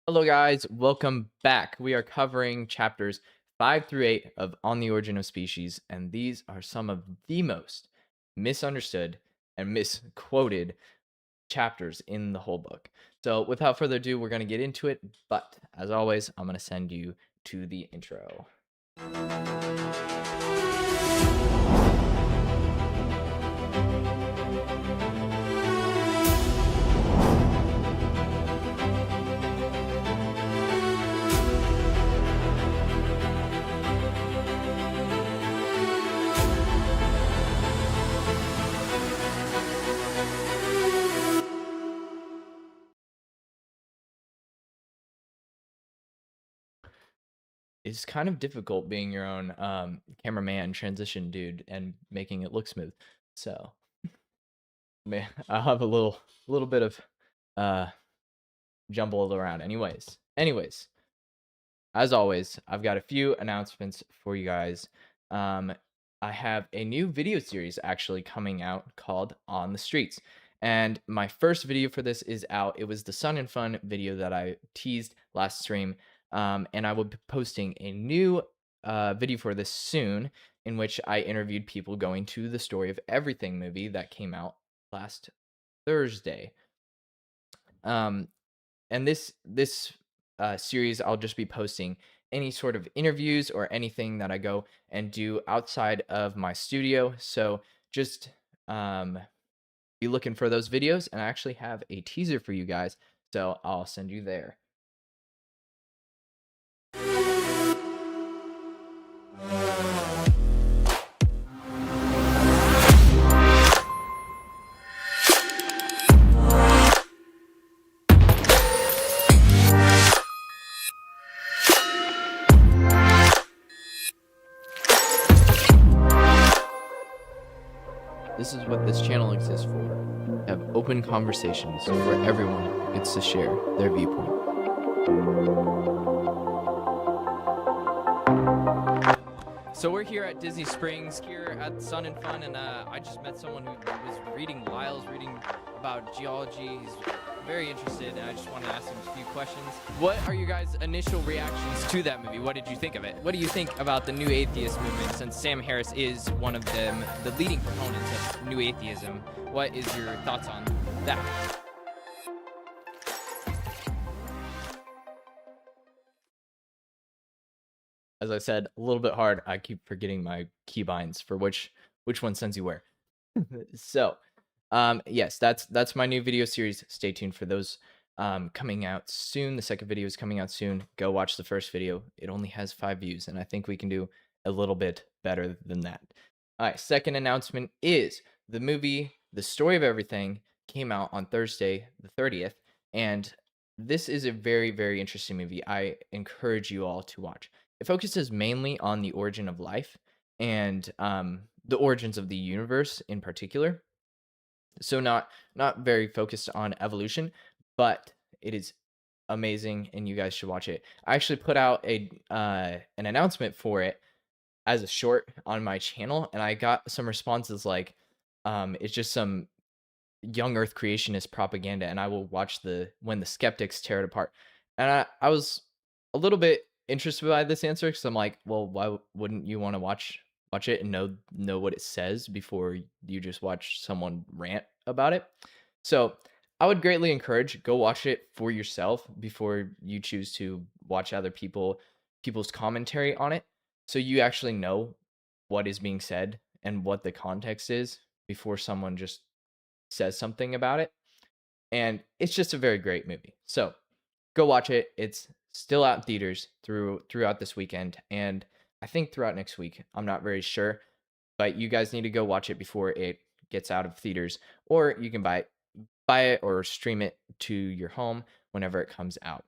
Hello, guys. Welcome back. We are covering chapters 5 through 8 of On the Origin of Species, and these are some of the most misunderstood and misquoted chapters in the whole book. So, without further ado, we're going to get into it. But as always, I'm going to send you to the intro. It's kind of difficult being your own cameraman transition dude and making it look smooth. So, man, I'll have a little bit of uh jumbled around. Anyways, as always, I've got a few announcements for you guys. Um, I have a new video series actually coming out called On the Streets. And my first video for this is out. It was the Sun and Fun video that I teased last stream. And I will be posting a new video for this soon, in which I interviewed people going to the Story of Everything movie that came out last Thursday. Um, and this series, I'll just be posting any sort of interviews or anything that I go and do outside of my studio. So just be looking for those videos, and I actually have a teaser for you guys, so I'll send you there. This is what this channel exists for. Have open conversations where everyone gets to share their viewpoint. So we're here at Disney Springs, here at Sun and Fun, and I just met someone who was reading Lyle's reading about geology. He's very interested, and I just wanted to ask him a few questions. What are your guys' initial reactions to that movie? What did you think of it? What do you think about the New Atheist movement? Since Sam Harris is one of them, the leading proponents of New Atheism, what is your thoughts on that? As I said, a little bit hard. I keep forgetting my keybinds for which one sends you where. So, yes, that's my new video series. Stay tuned for those coming out soon. The second video is coming out soon. Go watch the first video. It only has 5 views, and I think we can do a little bit better than that. All right, second announcement is the movie The Story of Everything came out on Thursday, the 30th, and this is a very, very interesting movie. I encourage you all to watch. It focuses mainly on the origin of life and the origins of the universe in particular. So not very focused on evolution, but it is amazing, and you guys should watch it. I actually put out an announcement for it as a short on my channel, and I got some responses like, it's just some young Earth creationist propaganda, and I will watch when the skeptics tear it apart. And I was a little bit interested by this answer because I'm like, well, why wouldn't you want to watch it and know what it says before you just watch someone rant about it? So I would greatly encourage go watch it for yourself before you choose to watch other people's commentary on it, so you actually know what is being said and what the context is before someone just says something about it. And it's just a very great movie. So go watch it. It's still out in theaters throughout this weekend, and I think throughout next week. I'm not very sure, but you guys need to go watch it before it gets out of theaters, or you can buy it or stream it to your home whenever it comes out.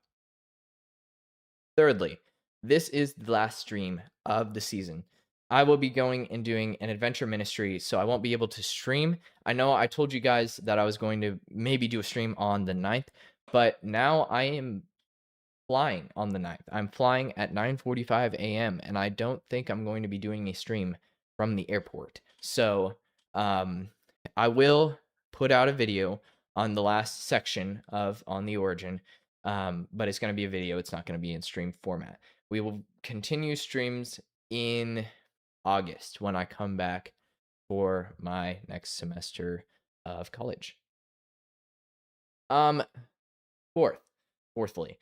Thirdly, this is the last stream of the season. I will be going and doing an adventure ministry, so I won't be able to stream. I know I told you guys that I was going to maybe do a stream on the 9th, but now I am flying on the 9th. I'm flying at 9:45 a.m., and I don't think I'm going to be doing a stream from the airport. So, I will put out a video on the last section of On the Origin, but it's going to be a video. It's not going to be in stream format. We will continue streams in August when I come back for my next semester of college. Fourthly,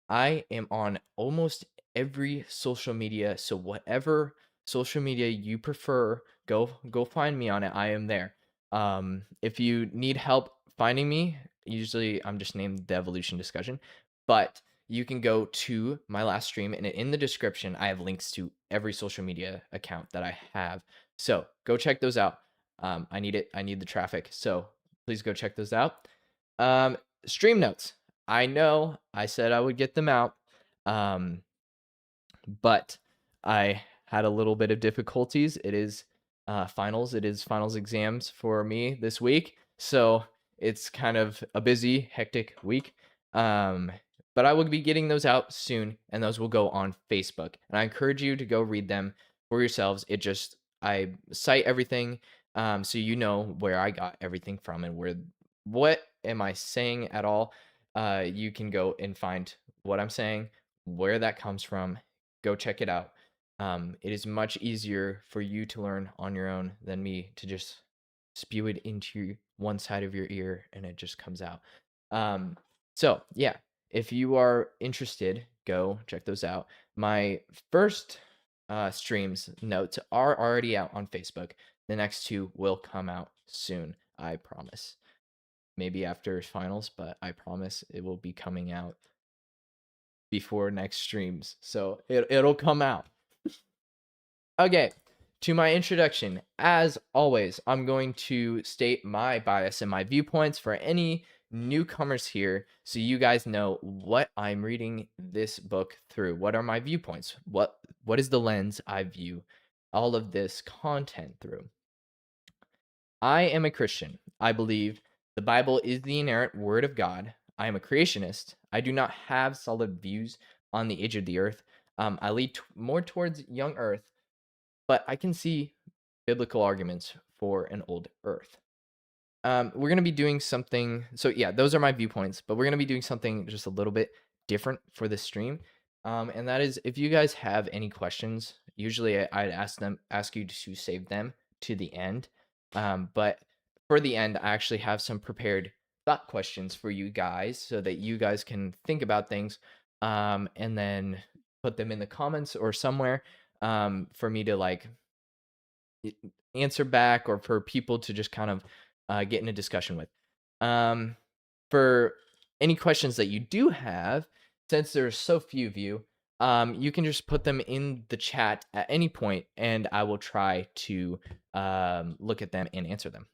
I am on almost every social media, so whatever social media you prefer, go find me on it. I am there. If you need help finding me, usually I'm just named The Evolution Discussion, but you can go to my last stream, and in the description, I have links to every social media account that I have. So go check those out. I need it. I need the traffic. So please go check those out. Stream notes. I know I said I would get them out, but I had a little bit of difficulties. It is finals. It is finals exams for me this week, so it's kind of a busy, hectic week. But I will be getting those out soon, and those will go on Facebook. And I encourage you to go read them for yourselves. I cite everything, so you know where I got everything from and what am I saying at all. You can go and find what I'm saying, where that comes from. Go check it out. It is much easier for you to learn on your own than me to just spew it into one side of your ear and it just comes out. So yeah, if you are interested, go check those out. My first streams notes are already out on Facebook. The next 2 will come out soon, I promise. Maybe after finals, but I promise it will be coming out before next streams. So it'll come out. Okay, to my introduction. As always, I'm going to state my bias and my viewpoints for any newcomers here so you guys know what I'm reading this book through. What are my viewpoints? What is the lens I view all of this content through? I am a Christian. I believe the Bible is the inerrant word of God. I am a creationist. I do not have solid views on the age of the earth. I lead more towards young Earth, but I can see biblical arguments for an old Earth. We're gonna be doing something. So yeah, those are my viewpoints, but we're gonna be doing something just a little bit different for this stream. And that is, if you guys have any questions, usually I'd ask you to save them to the end. But for the end, I actually have some prepared thought questions for you guys, so that you guys can think about things, and then put them in the comments or somewhere, for me to like y- answer back, or for people to just kind of get in a discussion with. Um, for any questions that you do have, since there's so few of you, you can just put them in the chat at any point, and I will try to look at them and answer them.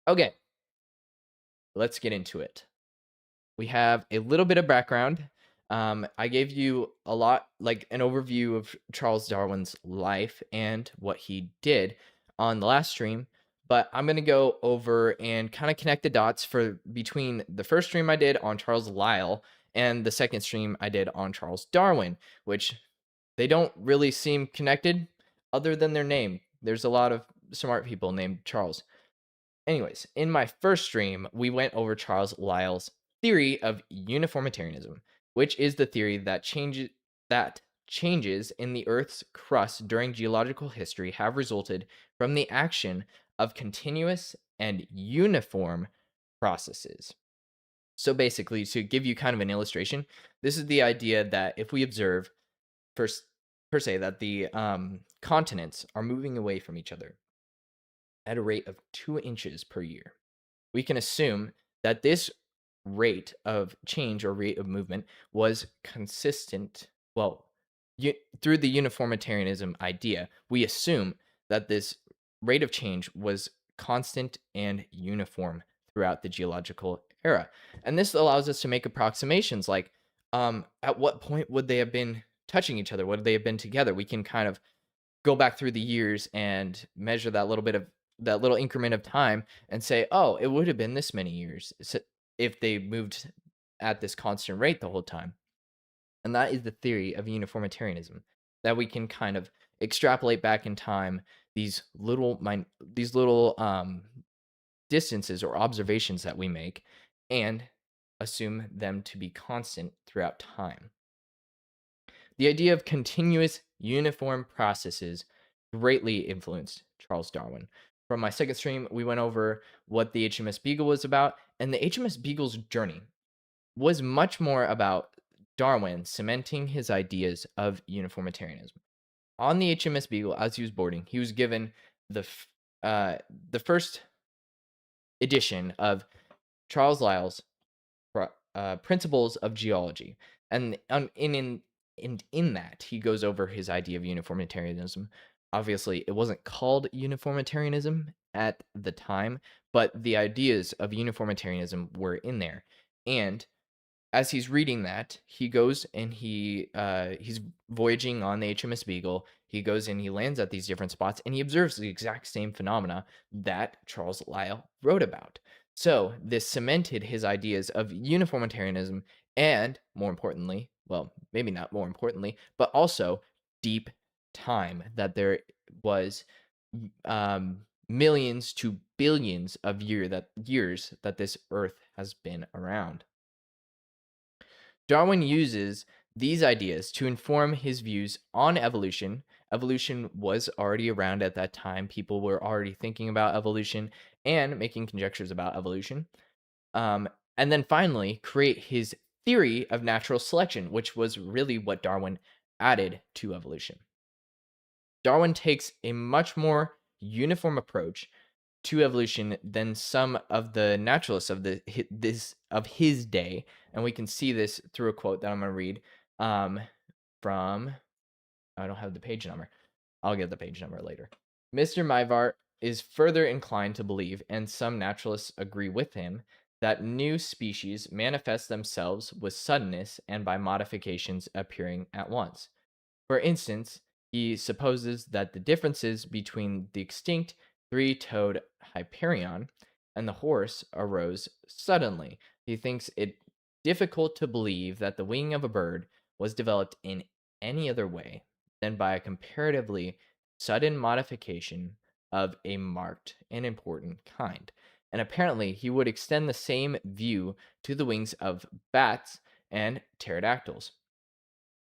Okay, let's get into it. We have a little bit of background. I gave you a lot, like an overview of Charles Darwin's life and what he did on the last stream. But I'm gonna go over and kind of connect the dots for between the first stream I did on Charles Lyell and the second stream I did on Charles Darwin, which they don't really seem connected other than their name. There's a lot of smart people named Charles. Anyways, in my first stream, we went over Charles Lyell's theory of uniformitarianism, which is the theory that changes in the Earth's crust during geological history have resulted from the action of continuous and uniform processes. So basically, to give you kind of an illustration, this is the idea that if we observe first per se that the continents are moving away from each other at a rate of 2 inches per year, we can assume that this rate of change or rate of movement was consistent. Well, through the uniformitarianism idea, we assume that this rate of change was constant and uniform throughout the geological era. And this allows us to make approximations like, at what point would they have been touching each other? Would they have been together? We can kind of go back through the years and measure that little increment of time and say, oh, it would have been this many years if they moved at this constant rate the whole time. And that is the theory of uniformitarianism, that we can kind of extrapolate back in time these little distances or observations that we make, and assume them to be constant throughout time. The idea of continuous, uniform processes greatly influenced Charles Darwin. From my second stream, we went over what the HMS Beagle was about, and the HMS Beagle's journey was much more about Darwin cementing his ideas of uniformitarianism. On the HMS Beagle, as he was boarding, he was given the the first edition of Charles Lyell's Principles of Geology, and in that he goes over his idea of uniformitarianism. Obviously, it wasn't called uniformitarianism at the time, but the ideas of uniformitarianism were in there. And as he's reading that, he goes and he's voyaging on the HMS Beagle. He goes and he lands at these different spots, and he observes the exact same phenomena that Charles Lyell wrote about. So this cemented his ideas of uniformitarianism, and more importantly, well, maybe not more importantly, but also deep time, that there was millions to billions of years that this Earth has been around. Darwin uses these ideas to inform his views on evolution. Evolution was already around at that time. People were already thinking about evolution and making conjectures about evolution. And then finally, create his theory of natural selection, which was really what Darwin added to evolution. Darwin takes a much more uniform approach to evolution than some of the naturalists of his day, and we can see this through a quote that I'm going to read, from, I don't have the page number. I'll get the page number later. Mr. Mivart is further inclined to believe, and some naturalists agree with him, that new species manifest themselves with suddenness and by modifications appearing at once. For instance, he supposes that the differences between the extinct three-toed Hyperion and the horse arose suddenly. He thinks it difficult to believe that the wing of a bird was developed in any other way than by a comparatively sudden modification of a marked and important kind. And apparently, he would extend the same view to the wings of bats and pterodactyls.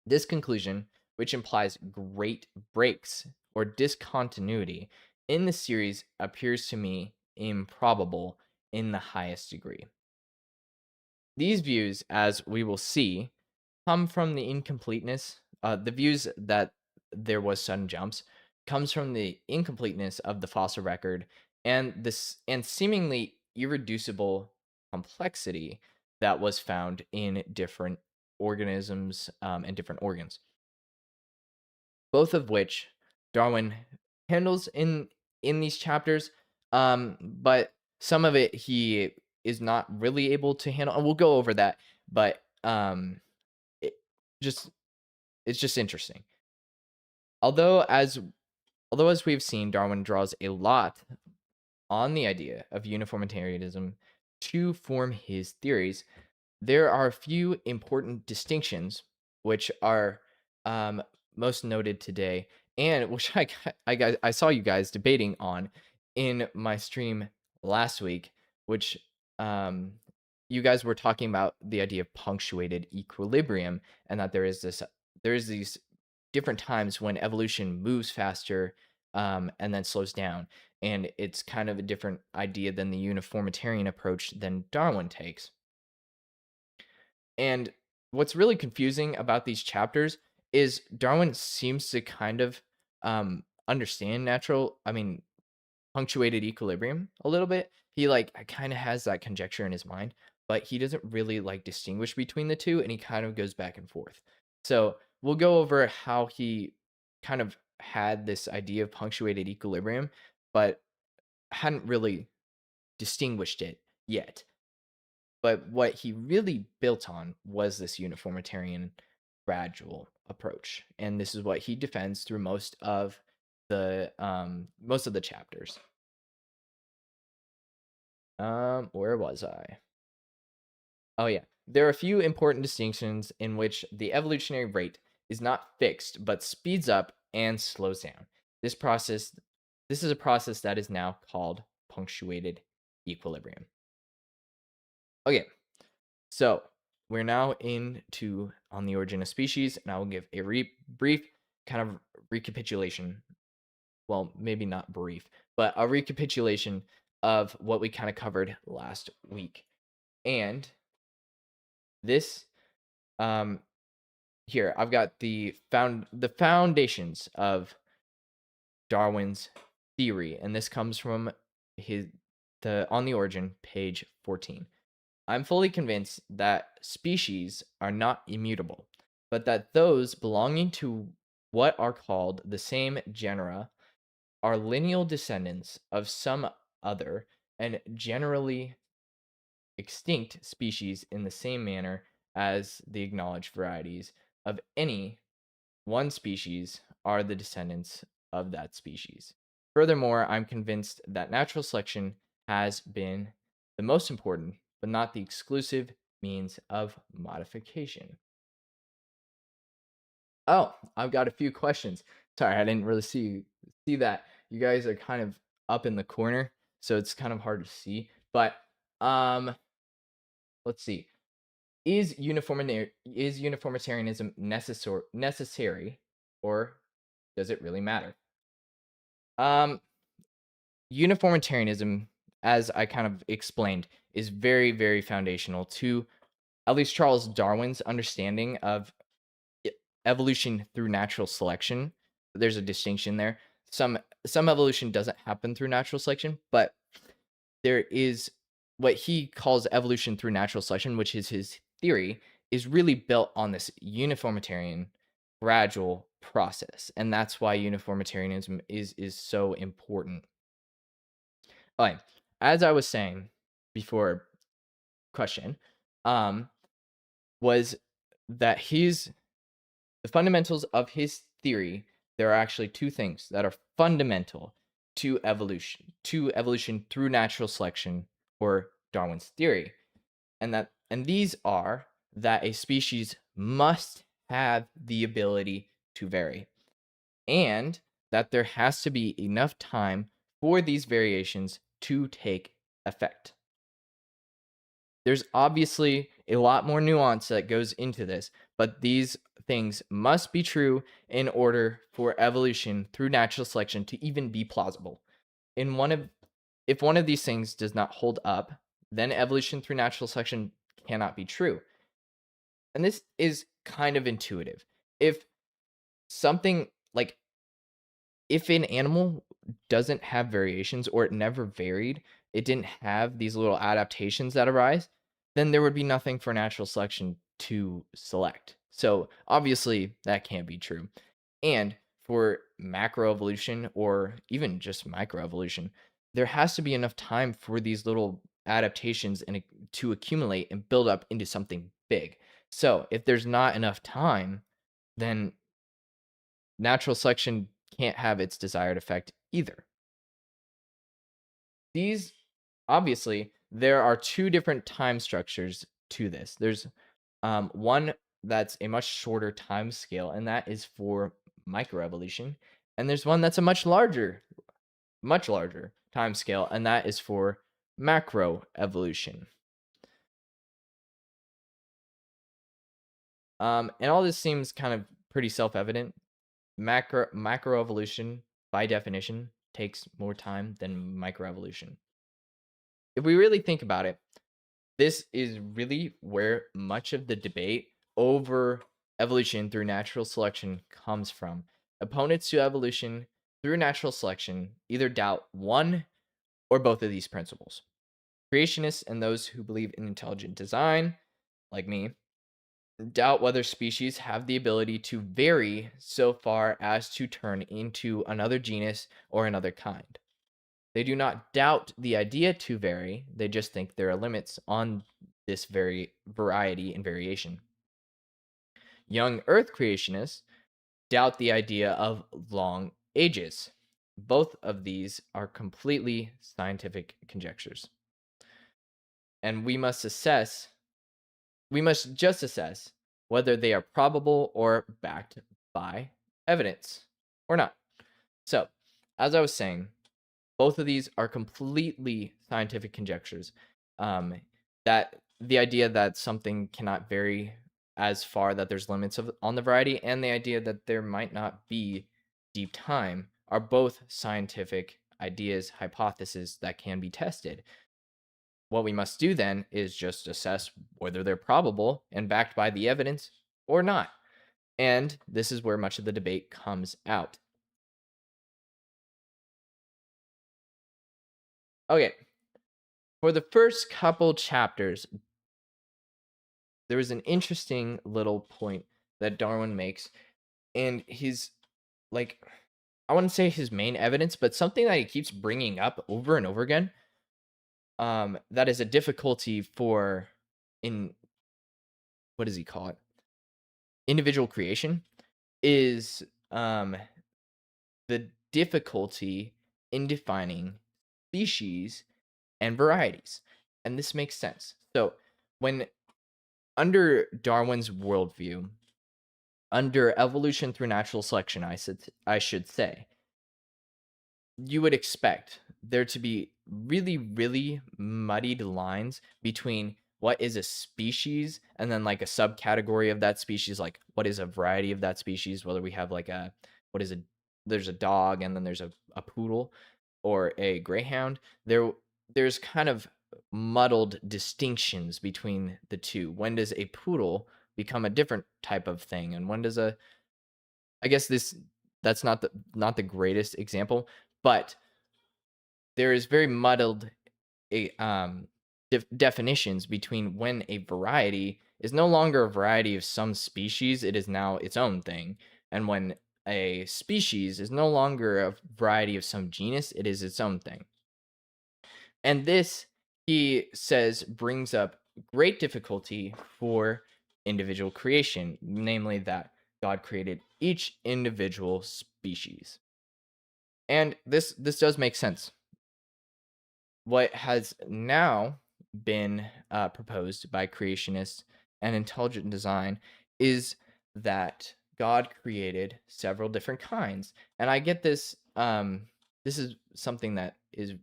This conclusion, which implies great breaks or discontinuity in the series, appears to me improbable in the highest degree. These views, as we will see, come from the incompleteness. The views that there was sudden jumps comes from the incompleteness of the fossil record and seemingly irreducible complexity that was found in different organisms and different organs, both of which Darwin handles in these chapters. But some of it he is not really able to handle, and we'll go over that. But it just it's just interesting. Although as although as we've seen, Darwin draws a lot on the idea of uniformitarianism to form his theories. There are a few important distinctions which are um, most noted today, and which I saw you guys debating on in my stream last week, which um, you guys were talking about the idea of punctuated equilibrium, and that there is these different times when evolution moves faster and then slows down, and it's kind of a different idea than the uniformitarian approach than Darwin takes. And what's really confusing about these chapters is Darwin seems to kind of understand punctuated equilibrium a little bit. He like kind of has that conjecture in his mind, but he doesn't really like distinguish between the two, and he kind of goes back and forth. So we'll go over how he kind of had this idea of punctuated equilibrium, but hadn't really distinguished it yet. But what he really built on was this uniformitarian gradual approach, and this is what he defends through most of the chapters. Where was I? Oh yeah. There are a few important distinctions in which the evolutionary rate is not fixed but speeds up and slows down. This process this is a process that is now called punctuated equilibrium. Okay. So, we're now into On the Origin of Species, and I will give a brief kind of recapitulation. Well, maybe not brief, but a recapitulation of what we kind of covered last week. And this um here, I've got the foundations of Darwin's theory, and this comes from his the On the Origin, page 14. I'm fully convinced that species are not immutable, but that those belonging to what are called the same genera are lineal descendants of some other and generally extinct species in the same manner as the acknowledged varieties of any one species are the descendants of that species. Furthermore, I'm convinced that natural selection has been the most important, but not the exclusive, means of modification. Oh, I've got a few questions. Sorry, I didn't really see that. You guys are kind of up in the corner, so it's kind of hard to see. But um, let's see. Is uniformitarianism necessary, or does it really matter? Um, Uniformitarianism, as I kind of explained, is very, very foundational to at least Charles Darwin's understanding of e- evolution through natural selection. There's a distinction there. Some evolution doesn't happen through natural selection, but there is what he calls evolution through natural selection, which is his theory, is really built on this uniformitarian gradual process. And that's why uniformitarianism is so important. All right. As I was saying before question, um, was that the fundamentals of his theory, there are actually two things that are fundamental to evolution through natural selection, or Darwin's theory. And these are that a species must have the ability to vary, and that there has to be enough time for these variations to take effect. There's obviously a lot more nuance that goes into this, but these things must be true in order for evolution through natural selection to even be plausible. In one of If one of these things does not hold up, then evolution through natural selection cannot be true. And this is kind of intuitive. If something like if an animal doesn't have variations or it never varied, it didn't have these little adaptations that arise, then there would be nothing for natural selection to select. So obviously that can't be true. And for macroevolution or even just microevolution, there has to be enough time for these little adaptations to accumulate and build up into something big. So if there's not enough time, then natural selection can't have its desired effect either. These Obviously, there are two different time structures to this. There's one that's a much shorter time scale, and that is for microevolution. And there's one that's a much larger time scale, and that is for macroevolution. And all this seems kind of pretty self-evident. Macroevolution, by definition, takes more time than microevolution. If we really think about it, this is really where much of the debate over evolution through natural selection comes from. Opponents to evolution through natural selection either doubt one or both of these principles. Creationists and those who believe in intelligent design, like me, doubt whether species have the ability to vary so far as to turn into another genus or another kind. They do not doubt the idea to vary, they just think there are limits on this variety and variation. Young Earth creationists doubt the idea of long ages. Both of these are completely scientific conjectures. And we must just assess whether they are probable or backed by evidence or not. So, as I was saying, both of these are completely scientific conjectures. That the idea that something cannot vary as far that there's limits on the variety, and the idea that there might not be deep time are both scientific ideas, hypotheses that can be tested. What we must do then is just assess whether they're probable and backed by the evidence or not. And this is where much of the debate comes out. Okay, for the first couple chapters, there was an interesting little point that Darwin makes, and his, like, I wouldn't say his main evidence, but something that he keeps bringing up over and over again. That is a difficulty for in what does he call it? Individual creation is the difficulty in defining species and varieties, and this makes sense. So when under Darwin's worldview, under evolution through natural selection, I should say, you would expect there to be really, really muddied lines between what is a species and then like a subcategory of that species, like what is a variety of that species, whether we have like what is a, there's a dog and then there's a poodle or a greyhound. There's kind of muddled distinctions between the two. When does a poodle become a different type of thing? And when does I guess that's not the greatest example, but there is very muddled definitions between when a variety is no longer a variety of some species, it is now its own thing, and when a species is no longer a variety of some genus, it is its own thing. And this, he says, brings up great difficulty for individual creation, namely that God created each individual species. And this does make sense. What has now been proposed by creationists and intelligent design is that God created several different kinds. And I get this this is something that is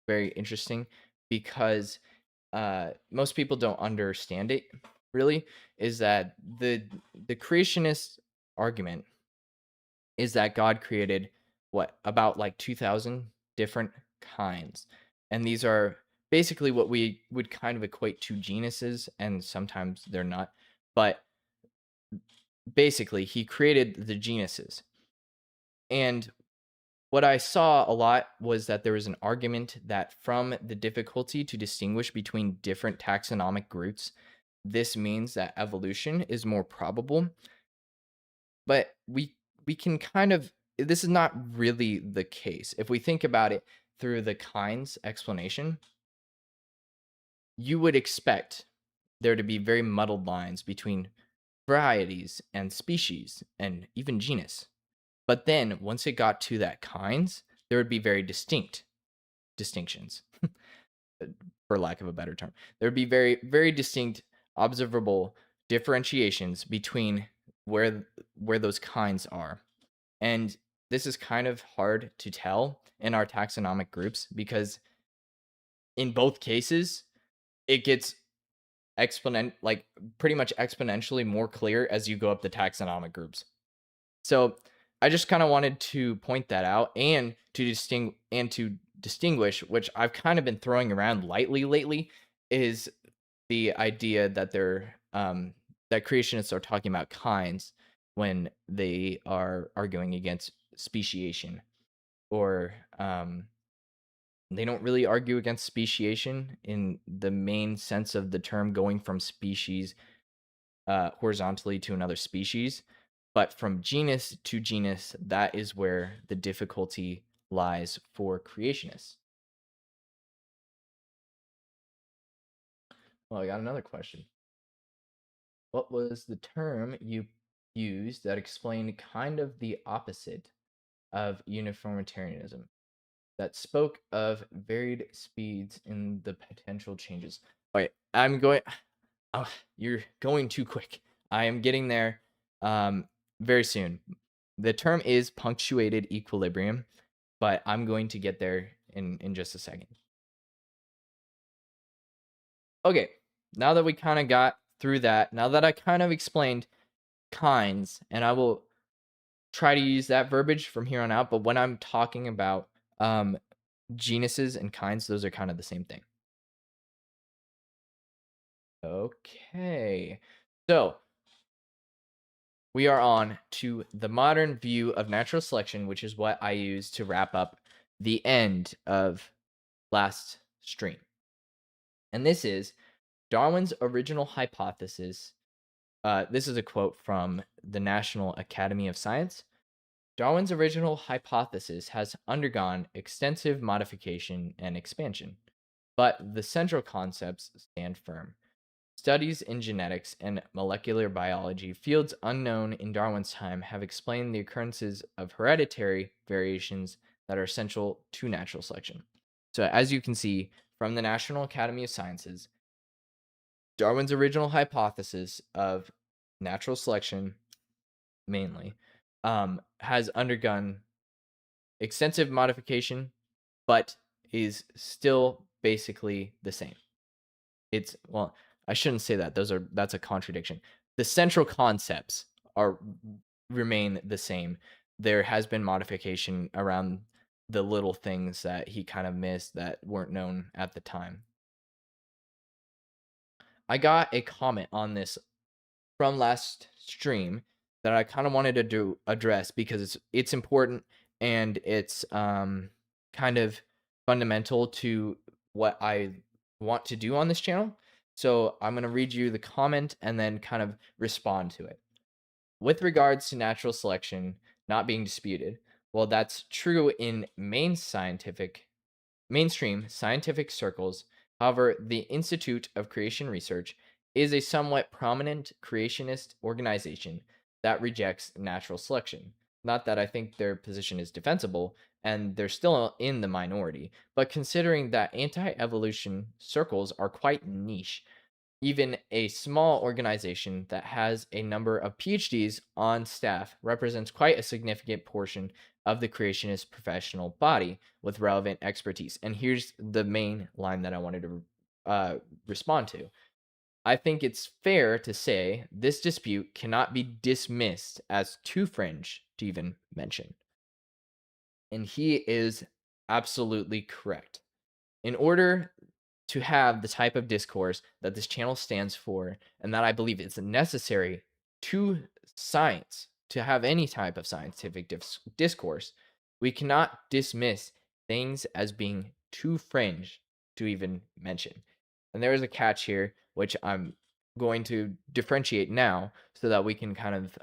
very interesting because most people don't understand it really, is that the creationist argument is that God created what, about like 2000 different kinds. And these are basically what we would kind of equate to genuses, and sometimes they're not. But basically, he created the genuses. And what I saw a lot was that there was an argument that from the difficulty to distinguish between different taxonomic groups, this means that evolution is more probable. But we can kind of, this is not really the case. If we think about it through the kinds explanation, you would expect there to be very muddled lines between varieties and species and even genus. But then once it got to that kinds, there would be very distinct distinctions, for lack of a better term. There would be very, very distinct, observable differentiations between where those kinds are. And this is kind of hard to tell in our taxonomic groups because in both cases, it gets like pretty much exponentially more clear as you go up the taxonomic groups. So I just kind of wanted to point that out and to distinguish, which I've kind of been throwing around lightly lately, is the idea that that creationists are talking about kinds when they are arguing against speciation, or they don't really argue against speciation in the main sense of the term, going from species horizontally to another species. But from genus to genus, that is where the difficulty lies for creationists. Well, I got another question. What was the term you used that explained kind of the opposite of uniformitarianism, that spoke of varied speeds in the potential changes? Wait, I'm going. Oh, you're going too quick. I am getting there very soon. The term is punctuated equilibrium, but I'm going to get there in just a second. Okay, now that we kind of got through that, now that I kind of explained kinds, and I will try to use that verbiage from here on out, but when I'm talking about genuses and kinds, those are kind of the same thing. Okay, so we are on to the modern view of natural selection, which is what I use to wrap up the end of last stream. And this is Darwin's original hypothesis. This is a quote from the National Academy of Science. Darwin's original hypothesis has undergone extensive modification and expansion, but the central concepts stand firm. Studies in genetics and molecular biology, fields unknown in Darwin's time, have explained the occurrences of hereditary variations that are essential to natural selection. So, as you can see from the National Academy of Sciences, Darwin's original hypothesis of natural selection, mainly, has undergone extensive modification, but is still basically the same. It's, well, I shouldn't say that. That's a contradiction. The central concepts remain the same. There has been modification around the little things that he kind of missed that weren't known at the time. I got a comment on this from last stream that I kind of wanted to address because it's important, and it's kind of fundamental to what I want to do on this channel. So I'm going to read you the comment and then kind of respond to it. With regards to natural selection not being disputed, well, that's true in mainstream scientific circles. However, the Institute of Creation Research is a somewhat prominent creationist organization that rejects natural selection. Not that I think their position is defensible, and they're still in the minority, but considering that anti evolution circles are quite niche, Even a small organization that has a number of PhDs on staff represents quite a significant portion of the creationist professional body with relevant expertise. And here's the main line that I wanted to uh, respond to. I think it's fair to say this dispute cannot be dismissed as too fringe to even mention. And he is absolutely correct. In order to have the type of discourse that this channel stands for, and that I believe is necessary to science, to have any type of scientific discourse, we cannot dismiss things as being too fringe to even mention. And there is a catch here, which I'm going to differentiate now so that we can kind of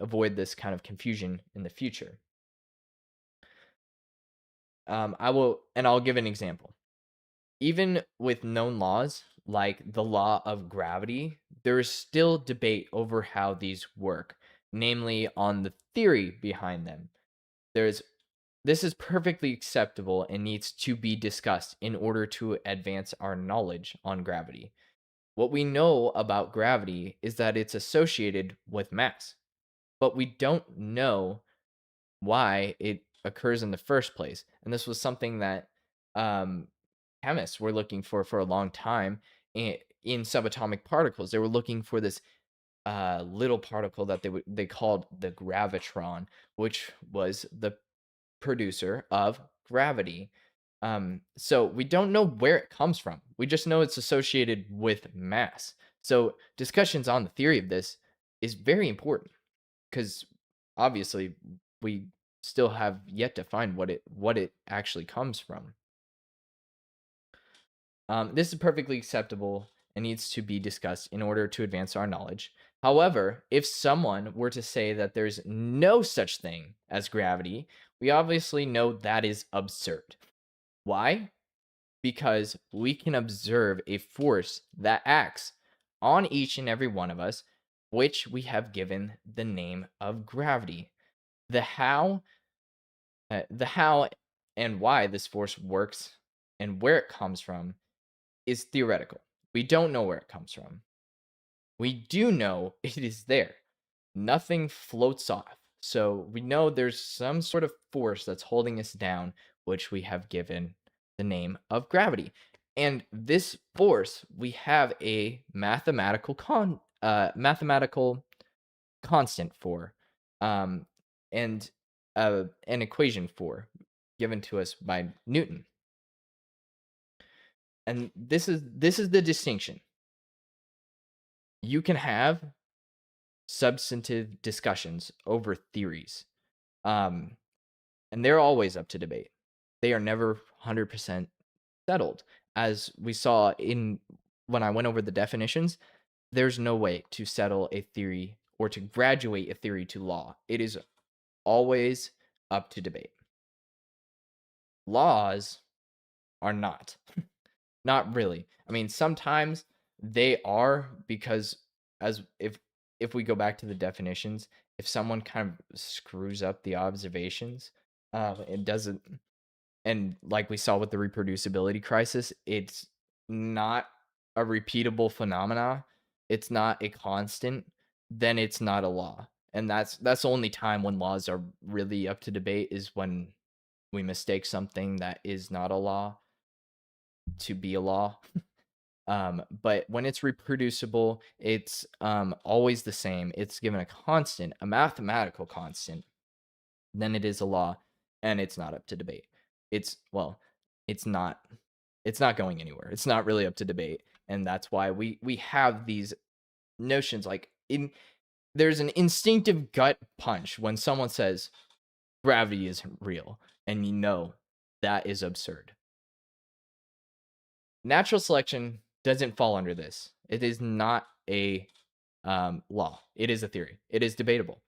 avoid this kind of confusion in the future. I'll give an example. Even with known laws like the law of gravity, there is still debate over how these work, namely on the theory behind them. There's this is perfectly acceptable and needs to be discussed in order to advance our knowledge on gravity. What we know about gravity is that it's associated with mass, but we don't know why it occurs in the first place. And this was something that um, chemists were looking for a long time in subatomic particles. They were looking for this little particle that they called the gravitron, which was the producer of gravity. So we don't know where it comes from. We just know it's associated with mass. So discussions on the theory of this is very important because obviously we still have yet to find what it actually comes from. This is perfectly acceptable and needs to be discussed in order to advance our knowledge. However, if someone were to say that there's no such thing as gravity, we obviously know that is absurd. Why? Because we can observe a force that acts on each and every one of us, which we have given the name of gravity. The how, the how and why this force works and where it comes from is theoretical. We don't know where it comes from. We do know it is there. Nothing floats off. So we know there's some sort of force that's holding us down, which we have given the name of gravity. And this force, we have a mathematical constant for, um, and an equation for, given to us by Newton. And this is the distinction. You can have substantive discussions over theories. Um, and they're always up to debate. They are never 100% settled. As we saw in when I went over the definitions, there's no way to settle a theory or to graduate a theory to law. It is always up to debate. Laws are not. Not really. I mean, sometimes they are because as if we go back to the definitions, if someone kind of screws up the observations, it doesn't, and like we saw with the reproducibility crisis, it's not a repeatable phenomena. It's not a constant, then it's not a law. And that's the only time when laws are really up to debate is when we mistake something that is not a law to be a law. But when it's reproducible, it's always the same. It's given a constant, a mathematical constant, then it is a law, and it's not up to debate. It's well, it's not. It's not going anywhere. It's not really up to debate, and that's why we have these notions like in there's an instinctive gut punch when someone says gravity isn't real, and you know that is absurd. Natural selection doesn't fall under this. It is not a law. It is a theory. It is debatable.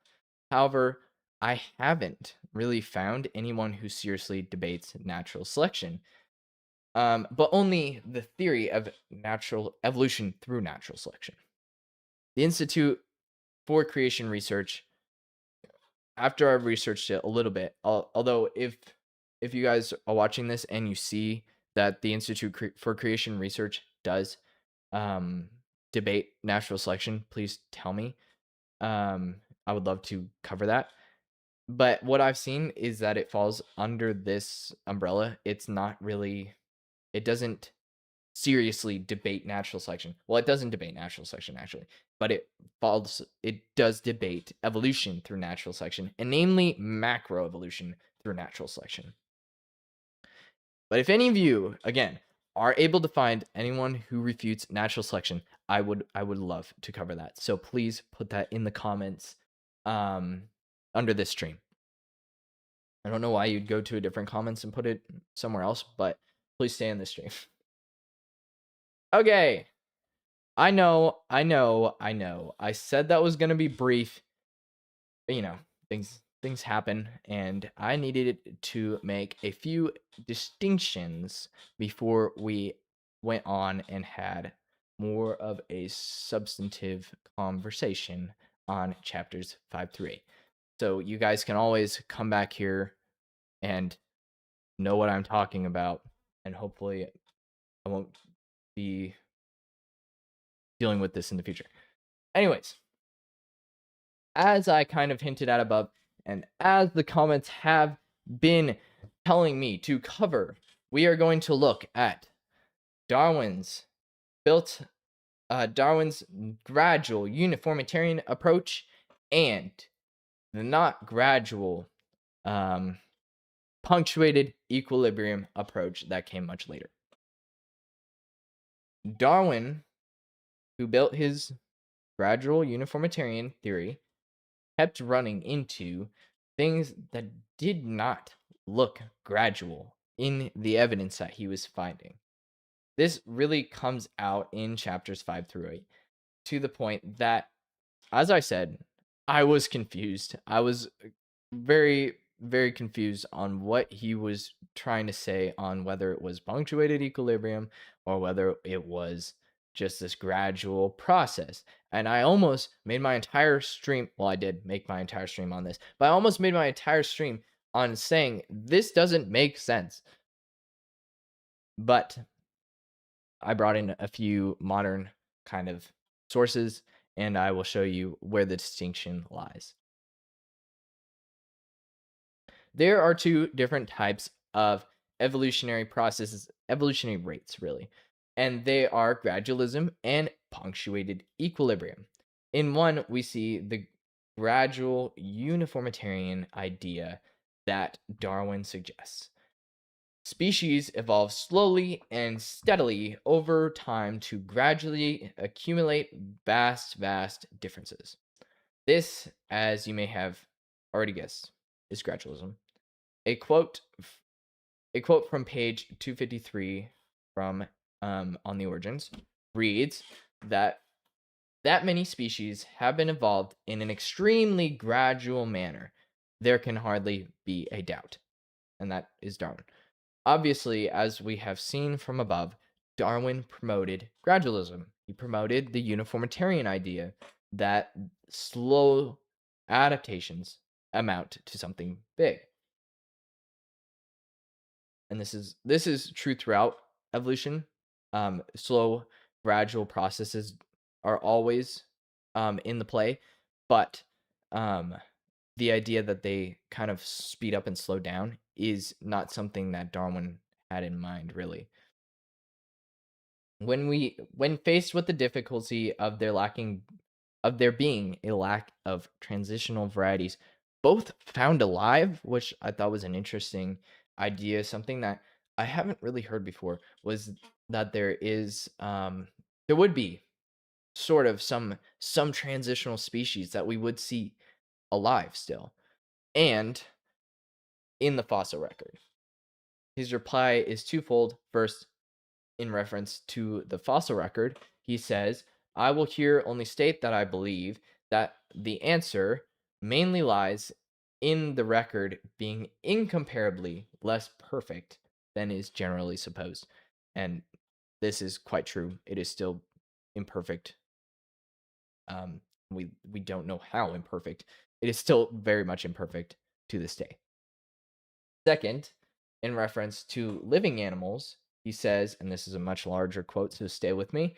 However, I haven't really found anyone who seriously debates natural selection, but only the theory of natural evolution through natural selection. The Institute for Creation Research, after I've researched it a little bit, although if you guys are watching this and you see that the Institute for Creation Research does um, debate natural selection, please tell me. I would love to cover that. But what I've seen is that it falls under this umbrella. It's not really, it doesn't seriously debate natural selection. Well, it doesn't debate natural selection actually, but it does debate evolution through natural selection, and namely macroevolution through natural selection. But if any of you, again, are able to find anyone who refutes natural selection, I would love to cover that. So please put that in the comments under this stream. I don't know why you'd go to a different comments and put it somewhere else, but please stay in the stream. Okay. I know. I said that was going to be brief. But, you know, things happen, and I needed to make a few distinctions before we went on and had more of a substantive conversation on chapters 5 through 8. So you guys can always come back here and know what I'm talking about, and hopefully I won't be dealing with this in the future. Anyways, as I kind of hinted at above, and as the comments have been telling me to cover, we are going to look at Darwin's gradual uniformitarian approach and the not gradual punctuated equilibrium approach that came much later. Darwin, who built his gradual uniformitarian theory, kept running into things that did not look gradual in the evidence that he was finding. This really comes out in chapters 5 through 8 to the point that, as I said, I was confused. I was very, very confused on what he was trying to say, on whether it was punctuated equilibrium or whether it was just this gradual process. And I almost made my entire stream, well, I did make my entire stream on this, but I almost made my entire stream on saying this doesn't make sense. But I brought in a few modern kind of sources, and I will show you where the distinction lies. There are two different types of evolutionary processes, evolutionary rates, really, and they are gradualism and punctuated equilibrium. In one, we see the gradual uniformitarian idea that Darwin suggests. Species evolve slowly and steadily over time to gradually accumulate vast differences. This, as you may have already guessed, is gradualism. A quote from page 253 from On the Origins reads that many species have been evolved in an extremely gradual manner. There can hardly be a doubt. And that is Darwin. Obviously, as we have seen from above, Darwin promoted gradualism. He promoted the uniformitarian idea that slow adaptations amount to something big. And this is true throughout evolution. Slow, gradual processes are always in the play, but the idea that they kind of speed up and slow down is not something that Darwin had in mind, really. When faced with the difficulty of there being a lack of transitional varieties, both found alive, which I thought was an interesting idea, something that I haven't really heard before, was that there would be sort of some transitional species that we would see alive still, and in the fossil record. His reply is twofold. First, in reference to the fossil record, he says, I will here only state that I believe that the answer mainly lies in the record being incomparably less perfect than is generally supposed. And this is quite true. It is still imperfect. We don't know how imperfect. It is still very much imperfect to this day. Second, in reference to living animals, he says, and this is a much larger quote, so stay with me,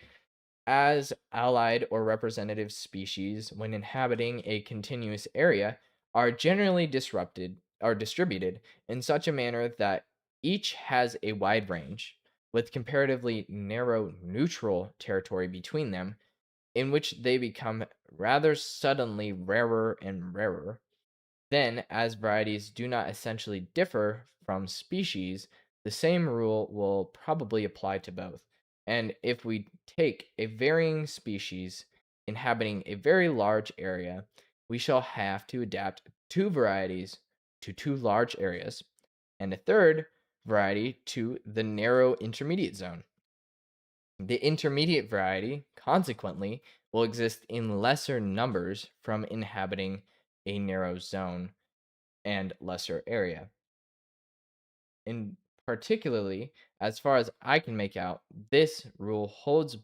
as allied or representative species when inhabiting a continuous area are generally disrupted or distributed in such a manner that each has a wide range with comparatively narrow neutral territory between them, in which they become rather suddenly rarer and rarer. Then, as varieties do not essentially differ from species, the same rule will probably apply to both. And if we take a varying species inhabiting a very large area, we shall have to adapt two varieties to two large areas, and a third variety to the narrow intermediate zone. The intermediate variety, consequently, will exist in lesser numbers from inhabiting a narrow zone and lesser area. In particularly, as far as I can make out, this rule holds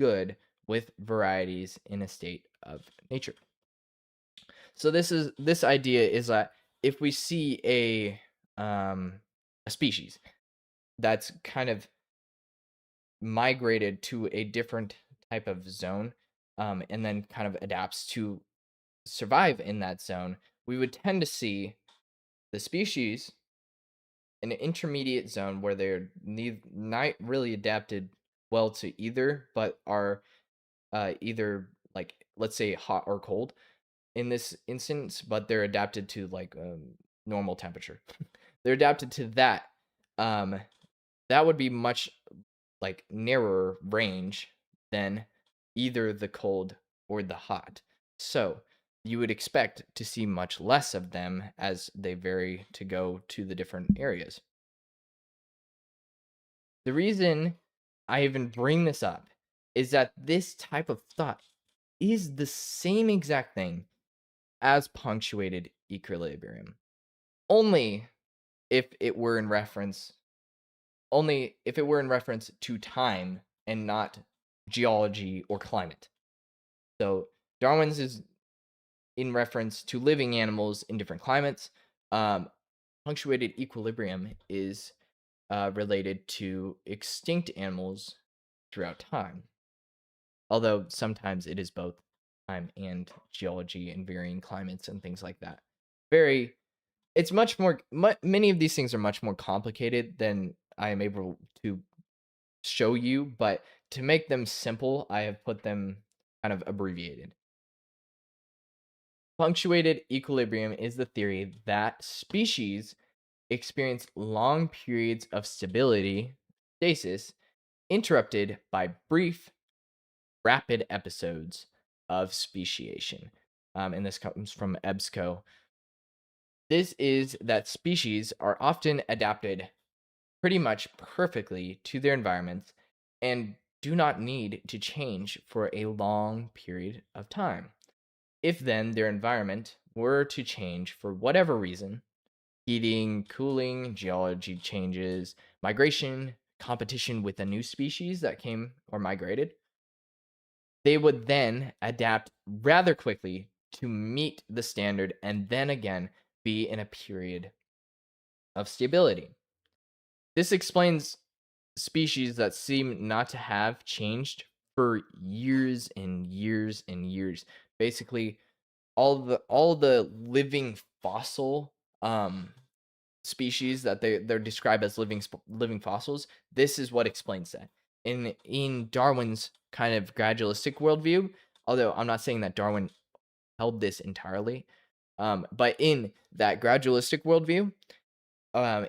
good with varieties in a state of nature. So this idea is that if we see a species that's kind of migrated to a different type of zone, and then kind of adapts to survive in that zone, we would tend to see the species an intermediate zone where they're not really adapted well to either, but are either like, let's say, hot or cold in this instance, but they're adapted to like normal temperature. They're adapted to that. Um, that would be much like narrower range than either the cold or the hot. So you would expect to see much less of them as they vary to go to the different areas. The reason I even bring this up is that this type of thought is the same exact thing as punctuated equilibrium. Only if it were in reference only if it were in reference to time and not geology or climate. So Darwin's is in reference to living animals in different climates. Um, Punctuated equilibrium is related to extinct animals throughout time. Although sometimes it is both time and geology and varying climates and things like that. Very, it's much more, many of these things are much more complicated than I am able to show you, but to make them simple, I have put them kind of abbreviated. Punctuated equilibrium is the theory that species experience long periods of stability, stasis, interrupted by brief, rapid episodes of speciation. And this comes from EBSCO. This is that species are often adapted pretty much perfectly to their environments and do not need to change for a long period of time. If then their environment were to change for whatever reason, heating, cooling, geology changes, migration, competition with a new species that came or migrated, they would then adapt rather quickly to meet the standard and then again be in a period of stability. This explains species that seem not to have changed for years and years and years. Basically, all the living fossil species that they're described as living fossils. This is what explains that. In Darwin's kind of gradualistic worldview, although I'm not saying that Darwin held this entirely, but in that gradualistic worldview,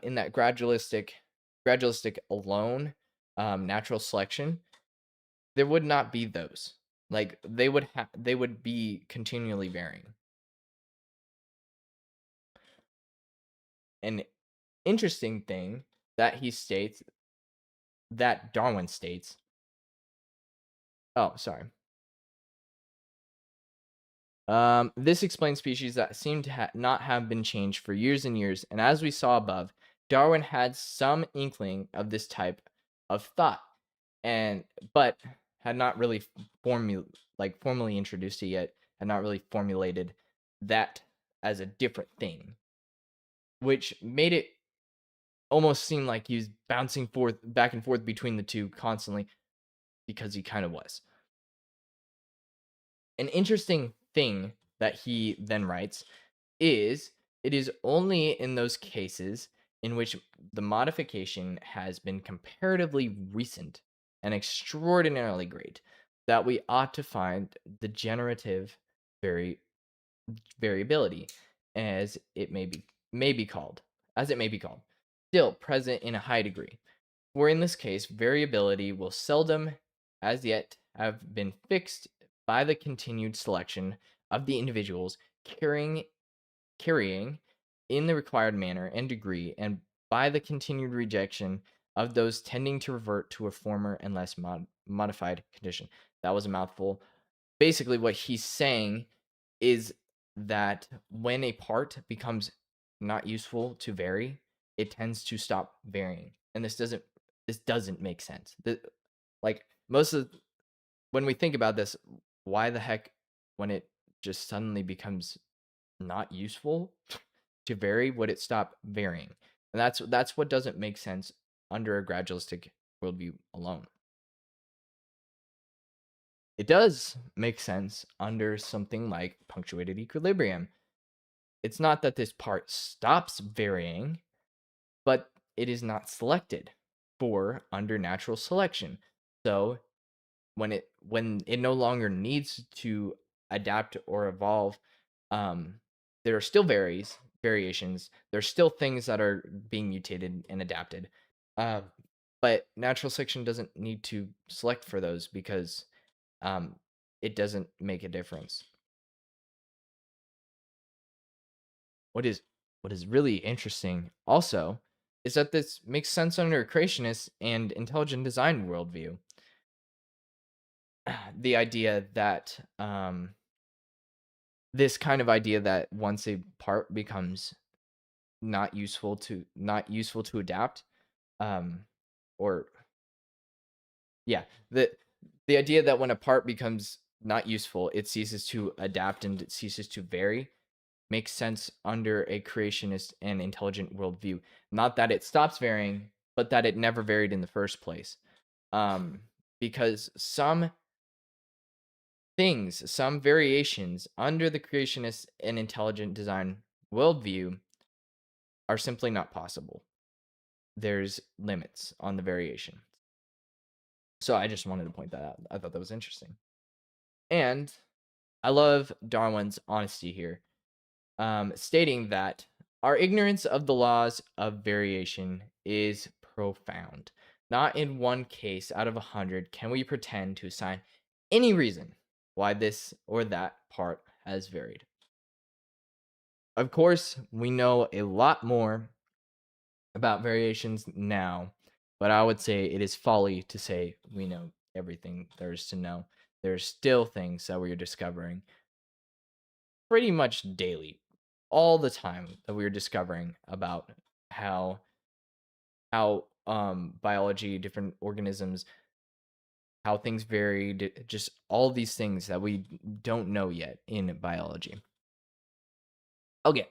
in that gradualistic alone, natural selection, there would not be those. Like they would be continually varying. An interesting thing that he states that Darwin states. Oh, sorry. This explains species that seem to not have been changed for years and years, and as we saw above, Darwin had some inkling of this type of thought, and but had not really formally introduced it yet, had not really formulated that as a different thing, which made it almost seem like he was bouncing back and forth between the two constantly because he kind of was. An interesting thing that he then writes is it is only in those cases in which the modification has been comparatively recent and extraordinarily great that we ought to find the generative vari- variability as it may be called as it may be called still present in a high degree, where in this case variability will seldom as yet have been fixed by the continued selection of the individuals carrying carrying in the required manner and degree, and by the continued rejection of those tending to revert to a former and less modified condition. That was a mouthful. Basically, what he's saying is that when a part becomes not useful to vary, it tends to stop varying, and this doesn't make sense. Like most of when we think about this, why the heck when it just suddenly becomes not useful to vary, would it stop varying? And that's what doesn't make sense under a gradualistic worldview alone. It does make sense under something like punctuated equilibrium. It's not that this part stops varying, but it is not selected for under natural selection. So when it no longer needs to adapt or evolve, um, there are still variations. There's still things that are being mutated and adapted, uh, but natural selection doesn't need to select for those because um, it doesn't make a difference. What is what is really interesting also is that this makes sense under a creationist and intelligent design worldview. The idea that this kind of idea that once a part becomes not useful to adapt, um, or yeah, the idea that when a part becomes not useful, it ceases to adapt and it ceases to vary makes sense under a creationist and intelligent worldview. Not that it stops varying, but that it never varied in the first place. Um, because some variations under the creationist and intelligent design worldview are simply not possible. There's limits on the variation. So I just wanted to point that out. I thought that was interesting. And I love Darwin's honesty here, stating that our ignorance of the laws of variation is profound. Not in one case out of 100 can we pretend to assign any reason why this or that part has varied. Of course, we know a lot more about variations now, but I would say it is folly to say we know everything there is to know. There's still things that we are discovering pretty much daily, all the time that we are discovering about how biology, different organisms, how things vary, just all these things that we don't know yet in biology. Okay,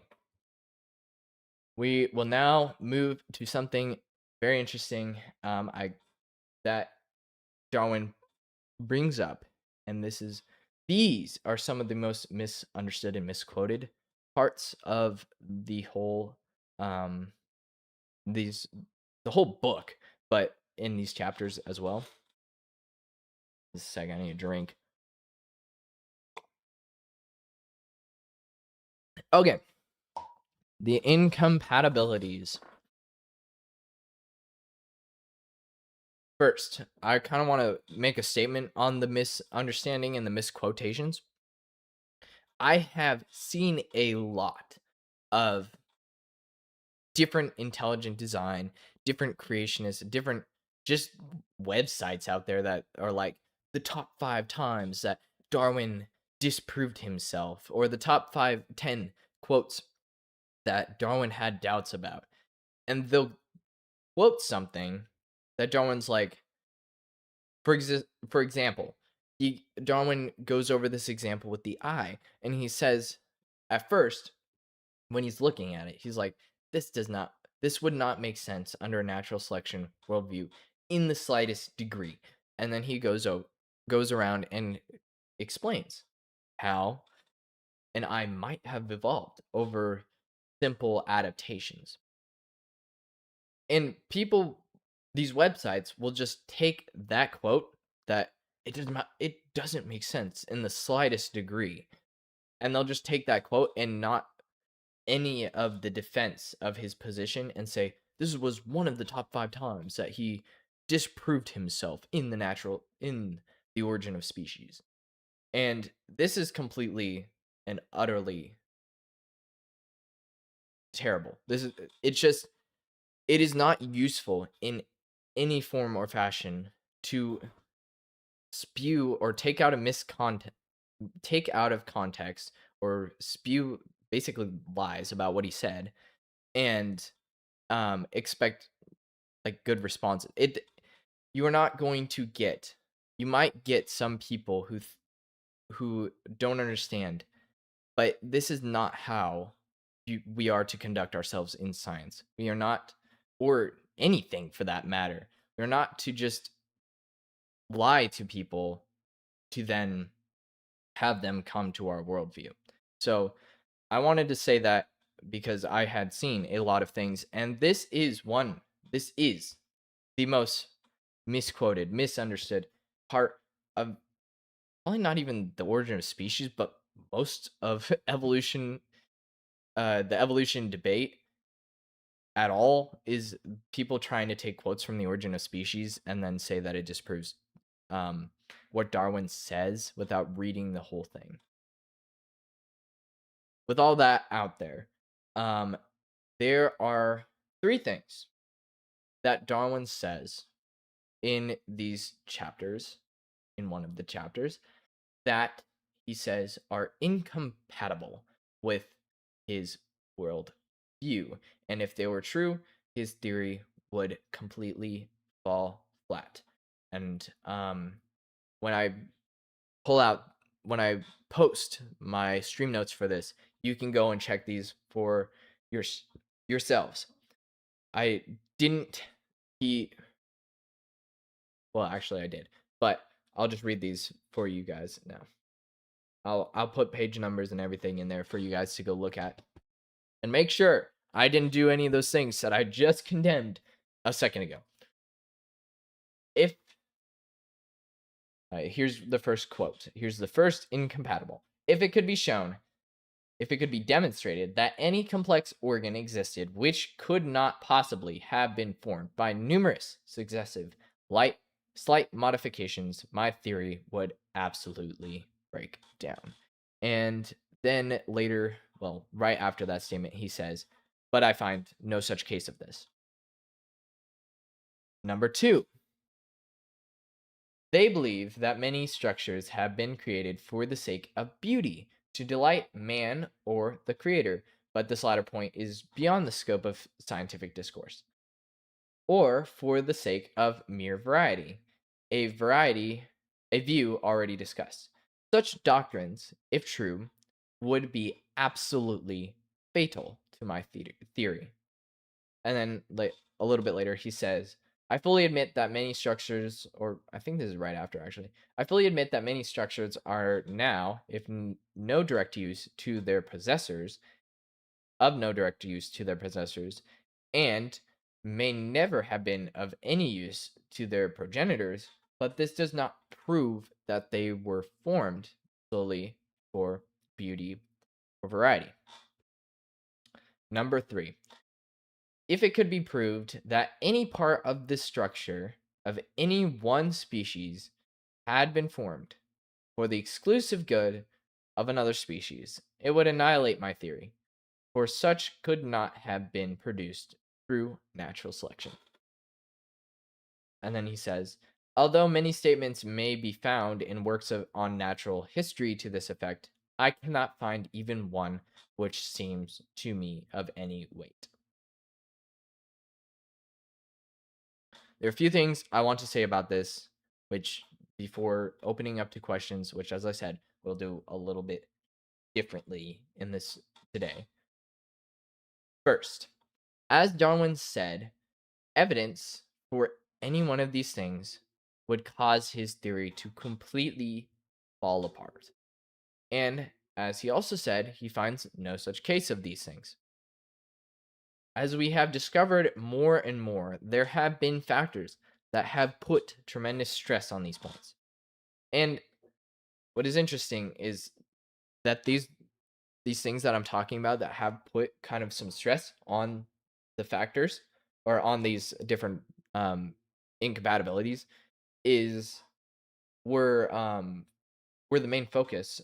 we will now move to something very interesting. I that Darwin brings up, and these are some of the most misunderstood and misquoted parts of the whole um these the whole book, but in these chapters as well. Just a second, I need a drink. Okay, the incompatibilities. First, I kind of want to make a statement on the misunderstanding and the misquotations. I have seen a lot of different intelligent design, different creationists, different just websites out there that are like the top 5 times that Darwin disproved himself, or the top 10 quotes that Darwin had doubts about. And they'll quote something that Darwin's like, for example, Darwin goes over this example with the eye, and he says, at first, when he's looking at it, he's like, this would not make sense under a natural selection worldview in the slightest degree. And then he goes around and explains. how and I might have evolved over simple adaptations. And people, these websites will just take that quote that it doesn't make sense in the slightest degree, and they'll just take that quote and not any of the defense of his position and say this was one of the top 5 times that he disproved himself in the origin of species. And this is completely and utterly terrible. It's just it is not useful in any form or fashion to spew or take out of context or spew basically lies about what he said and expect like good responses. You are not going to get you might get some people who don't understand, but this is not how we are to conduct ourselves in science. We are not, or anything for that matter. We're not to just lie to people to then have them come to our worldview. So I wanted to say that because I had seen a lot of things, and this is the most misquoted, misunderstood part of probably not even the origin of species, but most of evolution, the evolution debate at all is people trying to take quotes from the origin of species and then say that it disproves um, what Darwin says without reading the whole thing. With all that out there, um, there are 3 things that Darwin says in these chapters, in one of the chapters, that he says are incompatible with his world view. And if they were true, his theory would completely fall flat. And when I pull out, when I post my stream notes for this, you can go and check these for yourselves. I didn't, he, well, actually, I did, but I'll just read these for you guys now. I'll put page numbers and everything in there for you guys to go look at. And make sure I didn't do any of those things that I just condemned a second ago. If here's the first quote. Here's the first incompatible. If it could be shown, if it could be demonstrated that any complex organ existed which could not possibly have been formed by numerous successive slight modifications, my theory would absolutely break down. And then later, well, right after that statement, he says, but I find no such case of this. Number 2, they believe that many structures have been created for the sake of beauty, to delight man or the creator, but this latter point is beyond the scope of scientific discourse, or for the sake of mere variety, a view already discussed. Such doctrines, if true, would be absolutely fatal to my theory. And then a little bit later, he says, I fully admit that many structures, or I think this is right after actually, I fully admit that many structures are now, if no direct use to their possessors, of no direct use to their possessors, and may never have been of any use to their progenitors, but this does not prove that they were formed solely for beauty or variety. Number 3, if it could be proved that any part of the structure of any one species had been formed for the exclusive good of another species, it would annihilate my theory, for such could not have been produced through natural selection. And then he says, although many statements may be found in works on natural history to this effect, I cannot find even one which seems to me of any weight. There are a few things I want to say about this, which before opening up to questions, which as I said, we'll do a little bit differently in this today. First, as Darwin said, evidence for any one of these things would cause his theory to completely fall apart. And as he also said, he finds no such case of these things. As we have discovered more and more, there have been factors that have put tremendous stress on these points. And what is interesting is that these things that I'm talking about that have put kind of some stress on the factors or on these different incompatibilities is were were the main focus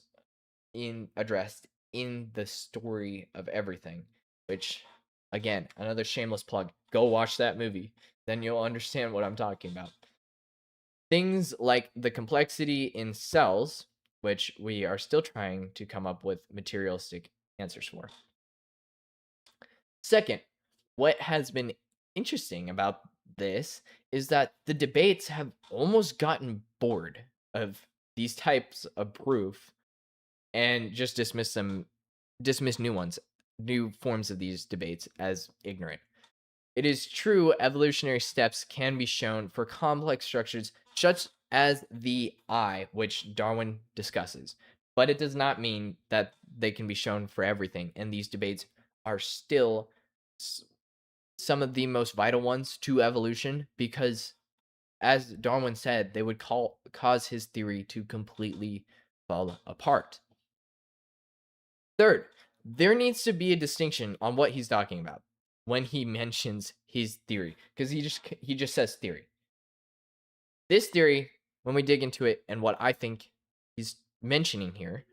in addressed in the story of everything, which again, another shameless plug. Go watch that movie, then you'll understand what I'm talking about. Things like the complexity in cells, which we are still trying to come up with materialistic answers for. Second, what has been interesting about this is that the debates have almost gotten bored of these types of proof and just dismiss new forms of these debates as ignorant. It is true evolutionary steps can be shown for complex structures such as the eye, which Darwin discusses, but it does not mean that they can be shown for everything, and these debates are still some of the most vital ones to evolution because, as Darwin said, they would cause his theory to completely fall apart. Third, there needs to be a distinction on what he's talking about when he mentions his theory, because he just says theory. This theory, when we dig into it, and what I think he's mentioning here,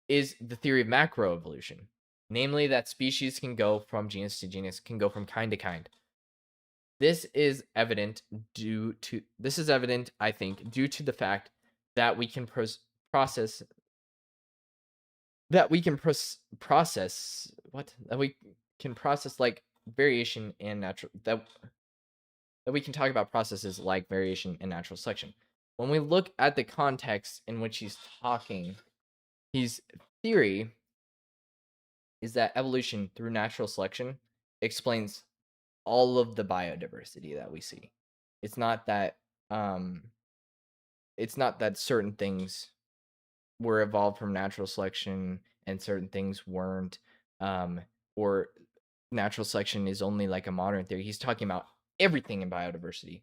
is the theory of macroevolution, namely that species can go from genus to genus, can go from kind to kind. This is evident, I think, due to the fact that we can process that we can process what that we can process like variation and natural that we can talk about processes like variation and natural selection. When we look at the context in which he's talking, his theory is that evolution through natural selection explains all of the biodiversity that we see. It's not that um it's not that certain things were evolved from natural selection and certain things weren't, um, or natural selection is only like a modern theory. He's talking about everything in biodiversity,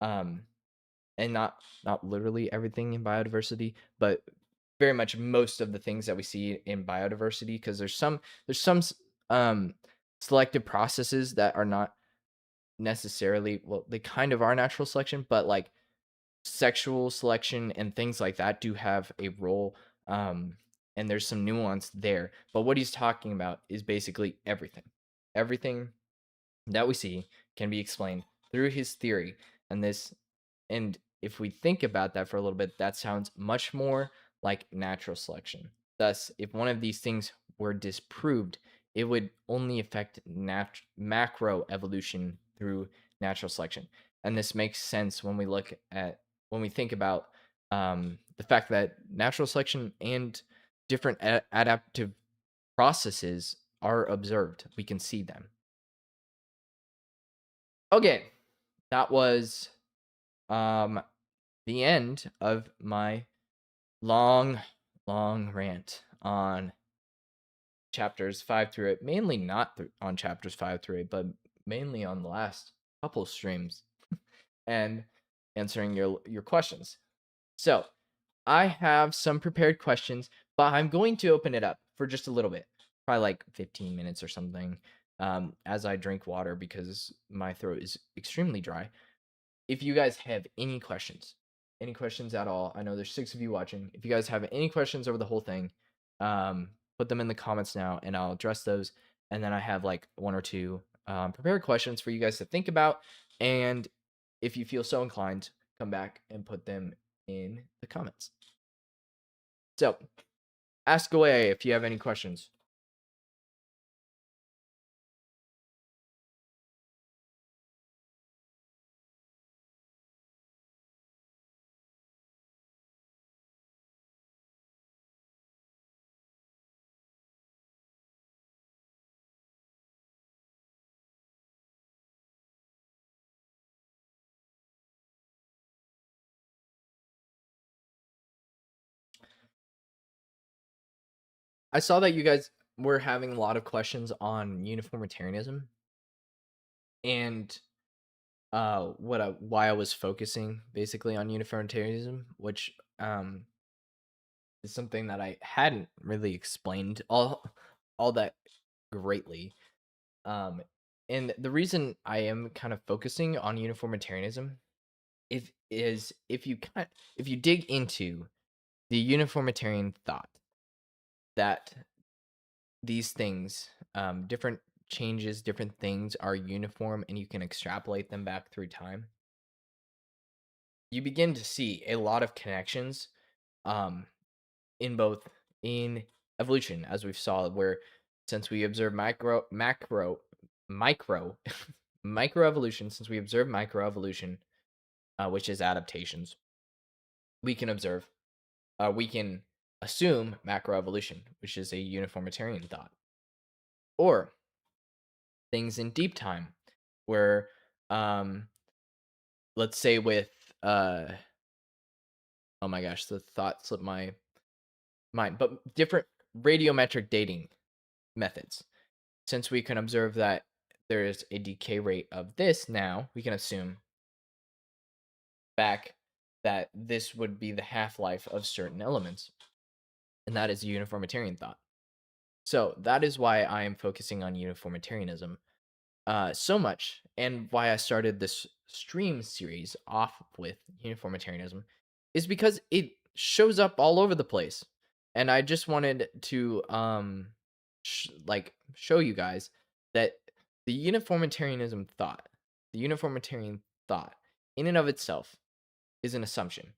um, and not literally everything in biodiversity, but very much most of the things that we see in biodiversity. Because there's some um, selective processes that are not necessarily, well, they kind of are natural selection, but like sexual selection and things like that do have a role, and there's some nuance there, but what he's talking about is basically everything that we see can be explained through his theory. And if we think about that for a little bit, that sounds much more like natural selection. Thus, if one of these things were disproved, it would only affect macro evolution through natural selection. And this makes sense when we think about the fact that natural selection and different adaptive processes are observed. We can see them. Okay, that was um, the end of my long, long rant on chapters 5 through 8. Mainly not on chapters 5 through 8, but mainly on the last couple streams and answering your questions. So, I have some prepared questions, but I'm going to open it up for just a little bit, probably like 15 minutes or something, as I drink water because my throat is extremely dry. If you guys have any questions at all, I know there's 6 of you watching. If you guys have any questions over the whole thing, put them in the comments now, and I'll address those. And then I have like 1 or 2 prepared questions for you guys to think about. And if you feel so inclined, come back and put them in the comments. So, ask away if you have any questions. I saw that you guys were having a lot of questions on uniformitarianism and why I was focusing basically on uniformitarianism, which is something that I hadn't really explained all that greatly. Um, and the reason I am kind of focusing on uniformitarianism if you dig into the uniformitarian thought that these things, different changes, different things are uniform and you can extrapolate them back through time, you begin to see a lot of connections um, in both in evolution, as we've saw, where since we observe micro microevolution, since we observe microevolution, which is adaptations, we can observe, we can assume macroevolution, which is a uniformitarian thought, or things in deep time, where um, let's say with uh, oh my gosh, the thought slipped my mind, but different radiometric dating methods. Since we can observe that there is a decay rate of this now, we can assume back that this would be the half-life of certain elements, and that is a uniformitarian thought. So that is why I am focusing on uniformitarianism so much, and why I started this stream series off with uniformitarianism, is because it shows up all over the place, and I just wanted to show you guys that the uniformitarian thought, in and of itself, is an assumption.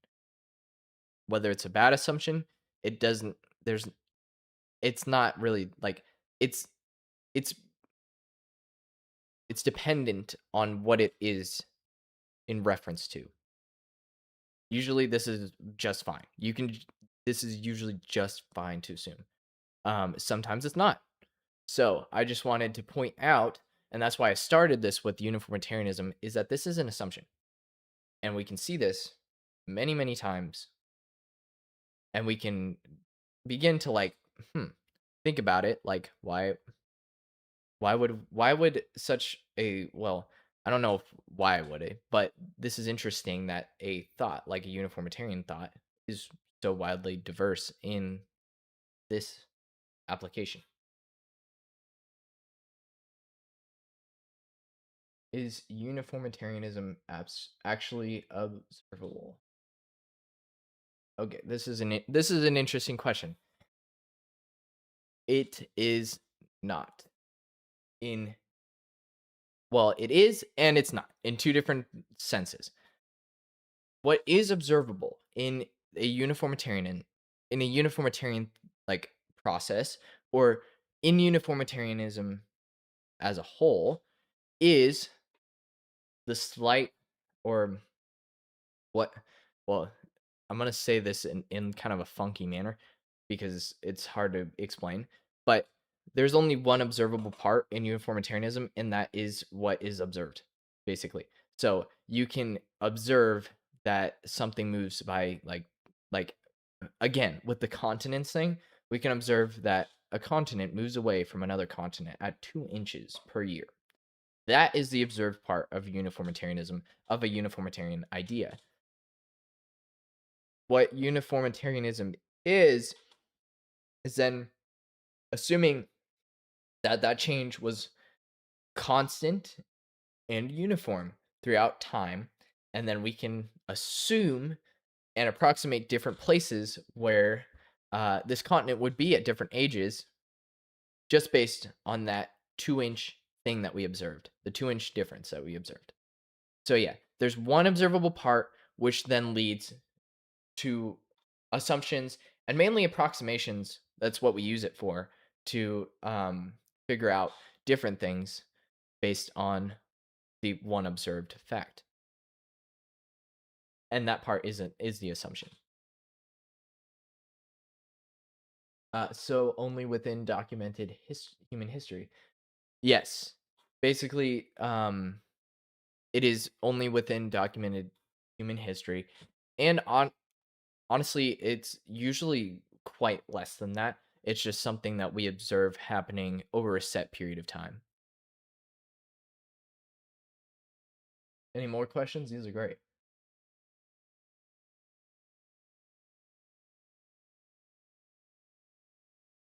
Whether it's a bad assumption, it doesn't. There's. It's not really like it's. It's it's dependent on what it is in reference to. Usually this is just fine. This is usually just fine to assume. Sometimes it's not. So I just wanted to point out, and that's why I started this with uniformitarianism, is that this is an assumption. And we can see this many, many times. And we can begin to think about it, like why would such a well, I don't know why would it, but this is interesting that a thought like a uniformitarian thought is so wildly diverse in this application. Is uniformitarianism actually observable? Okay, this is an interesting question. It is not in well, it is and it's not in two different senses. What is observable a uniformitarian in a uniformitarian like process, or in uniformitarianism as a whole, is the slight or what well, I'm gonna say this in kind of a funky manner because it's hard to explain, but there's only one observable part in uniformitarianism, and that is what is observed, basically. So you can observe that something moves by like again with the continents thing, we can observe that a continent moves away from another continent at 2 inches per year. That is the observed part of uniformitarianism, of a uniformitarian idea. What uniformitarianism is then assuming that that change was constant and uniform throughout time, and then we can assume and approximate different places where this continent would be at different ages, just based on that 2 inch thing that we observed, the 2 inch difference that we observed. So yeah, there's one observable part, which then leads to assumptions and mainly approximations. That's what we use it for, to figure out different things based on the one observed fact. And that part is the assumption. So only within documented human history. Yes. Basically, it is only within documented human history. And honestly, it's usually quite less than that. It's just something that we observe happening over a set period of time. Any more questions? These are great.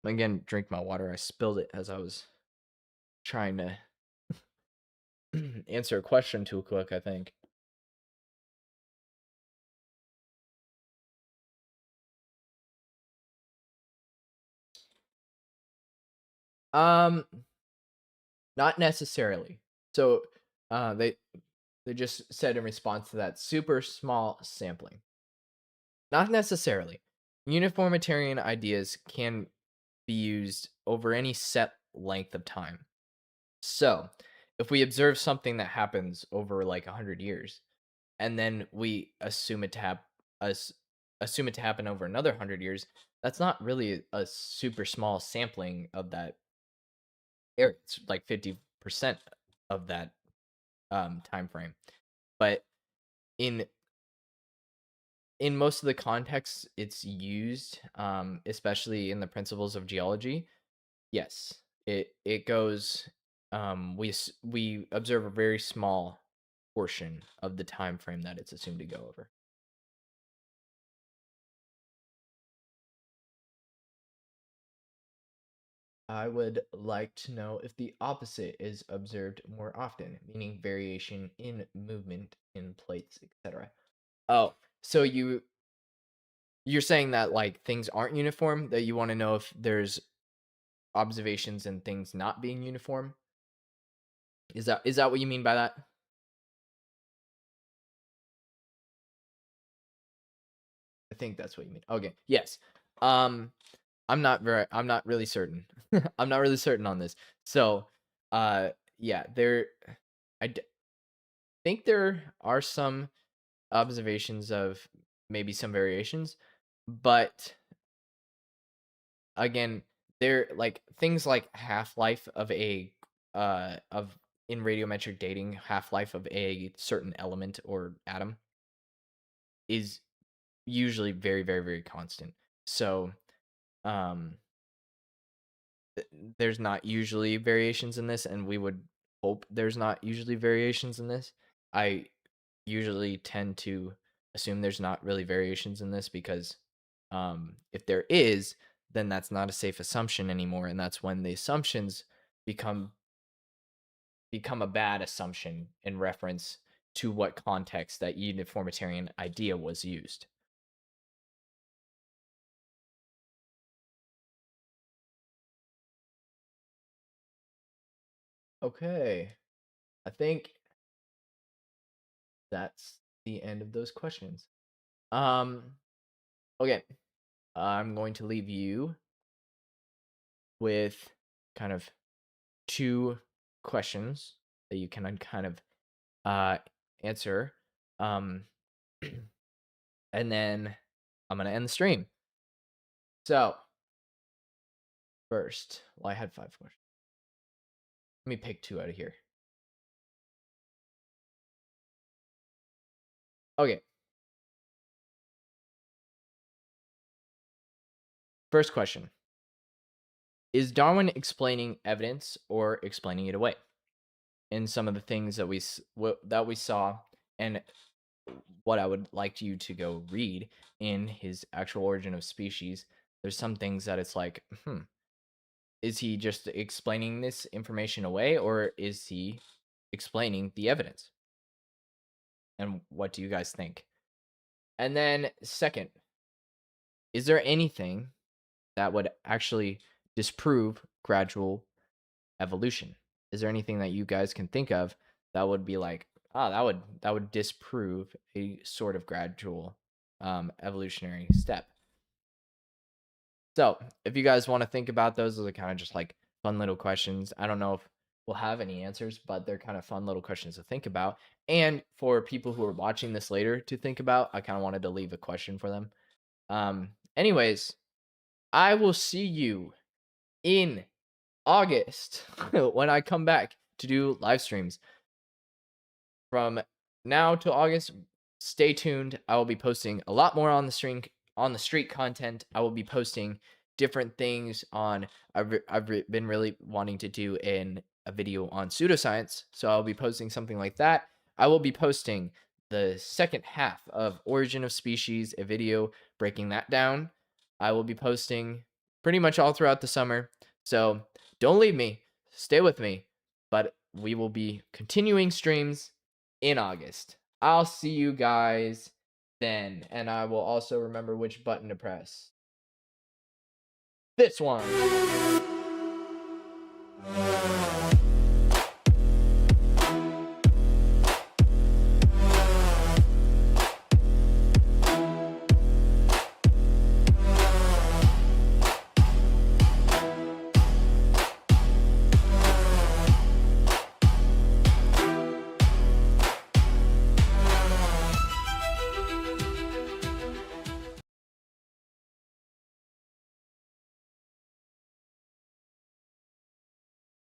Again, drink my water. I spilled it as I was trying to answer a question too quick, I think. Um, Not necessarily. So, they just said in response to that super small sampling. Not necessarily. Uniformitarian ideas can be used over any set length of time. So, if we observe something that happens over like 100 years, and then we assume it to happen over another 100 years, that's not really a super small sampling of that area. It's like 50% of that time frame. But in most of the contexts it's used, especially in the principles of geology, yes, it goes. We observe a very small portion of the time frame that it's assumed to go over. I would like to know if the opposite is observed more often, meaning variation in movement in plates, etc. Oh, so you're saying that like things aren't uniform, that you want to know if there's observations and things not being uniform? Is that what you mean by that? I think that's what you mean. Okay. Yes. Um I'm not really certain. I'm not really certain on this. So, uh yeah, I d- think there are some observations of maybe some variations, but again, they're like things like half-life of a of in radiometric dating, half-life of a certain element or atom is usually very, very, very constant. So, um, there's not usually variations in this, and we would hope there's not usually variations in this. I usually tend to assume there's not really variations in this because if there is, then that's not a safe assumption anymore, and that's when the assumptions become a bad assumption in reference to what context that uniformitarian idea was used. Okay. I think that's the end of those questions. Um, okay. I'm going to leave you with kind of two questions that you can kind of uh answer. Um, and then I'm gonna end the stream. So first, well, I had 5 questions. Let me pick two out of here. Okay. First question. Is Darwin explaining evidence or explaining it away? In some of the things that that we saw, and what I would like you to go read in his actual Origin of Species, there's some things that it's like, is he just explaining this information away, or is he explaining the evidence? And what do you guys think? And then second, is there anything that would actually disprove gradual evolution? Is there anything that you guys can think of that would be like, that would disprove a sort of gradual evolutionary step? So, if you guys want to think about those are kind of just like fun little questions. I don't know if we'll have any answers, but they're kind of fun little questions to think about. And for people who are watching this later to think about, I kind of wanted to leave a question for them. Anyways, I will see you in August when I come back to do live streams. From now to August, stay tuned. I will be posting a lot more on the street content. I will be posting different things on. Been really wanting to do a video on pseudoscience, so I'll be posting something like that. I will be posting the second half of Origin of Species, a video breaking that down. I will be posting pretty much all throughout the summer. So don't leave me. Stay with me. But we will be continuing streams in August. I'll see you guys then. And I will also remember which button to press. This one.